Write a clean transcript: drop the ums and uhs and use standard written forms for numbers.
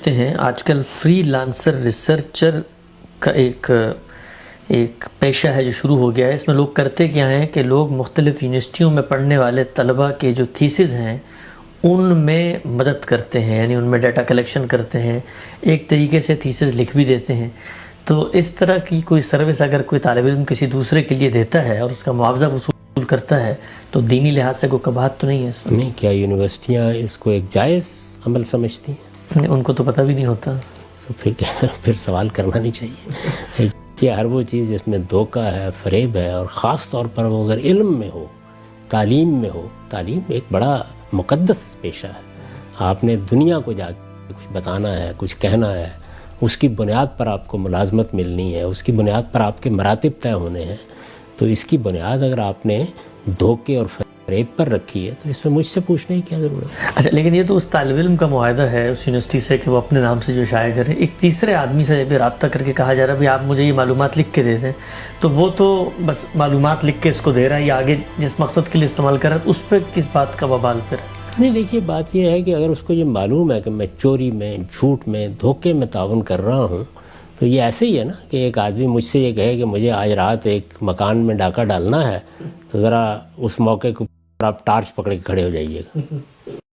پوچھتے ہیں، آج کل فری لانسر ریسرچر کا ایک پیشہ ہے جو شروع ہو گیا ہے. اس میں لوگ کرتے کیا ہیں کہ لوگ مختلف یونیورسٹیوں میں پڑھنے والے طلباء کے جو تھیسز ہیں ان میں مدد کرتے ہیں، یعنی ان میں ڈیٹا کلیکشن کرتے ہیں، ایک طریقے سے تھیسز لکھ بھی دیتے ہیں. تو اس طرح کی کوئی سروس اگر کوئی طالب علم کسی دوسرے کے لیے دیتا ہے اور اس کا معاوضہ وصول کرتا ہے تو دینی لحاظ سے کوئی قباحت تو نہیں ہے اس میں؟ نہیں، کیا یونیورسٹیاں اس کو ایک جائز عمل سمجھتی ہیں؟ ان کو تو پتہ بھی نہیں ہوتا. پھر سوال کرنا نہیں چاہیے. یہ ہر وہ چیز جس میں دھوکہ ہے، فریب ہے، اور خاص طور پر وہ اگر علم میں ہو، تعلیم میں ہو. تعلیم ایک بڑا مقدس پیشہ ہے. آپ نے دنیا کو جا کے کچھ بتانا ہے، کچھ کہنا ہے، اس کی بنیاد پر آپ کو ملازمت ملنی ہے، اس کی بنیاد پر آپ کے مراتب طے ہونے ہیں. تو اس کی بنیاد اگر آپ نے دھوکے اور فریب پر رکھی ہے تو اس میں مجھ سے پوچھنے کی کیا ضرورت ہے؟ اچھا، لیکن یہ تو اس طالب علم کا معاہدہ ہے اس یونیورسٹی سے کہ وہ اپنے نام سے جو شائع کریں. ایک تیسرے آدمی سے بھی رابطہ کر کے کہا جا رہا ہے آپ مجھے یہ معلومات لکھ کے دے دیں، تو وہ تو بس معلومات لکھ کے اس کو دے رہا ہے، یا آگے جس مقصد کے لیے استعمال کر رہا ہے اس پہ کس بات کا وبال پھر؟ نہیں، دیکھیے بات یہ ہے کہ اگر اس کو یہ معلوم ہے کہ میں چوری میں، جھوٹ میں، دھوکے میں تعاون کر رہا ہوں، تو یہ ایسے ہی ہے نا کہ ایک آدمی مجھ سے یہ کہے کہ مجھے آج رات ایک مکان میں ڈاکہ ڈالنا ہے، تو ذرا اس موقع کو آپ ٹارچ پکڑ کے کھڑے ہو جائیے گا.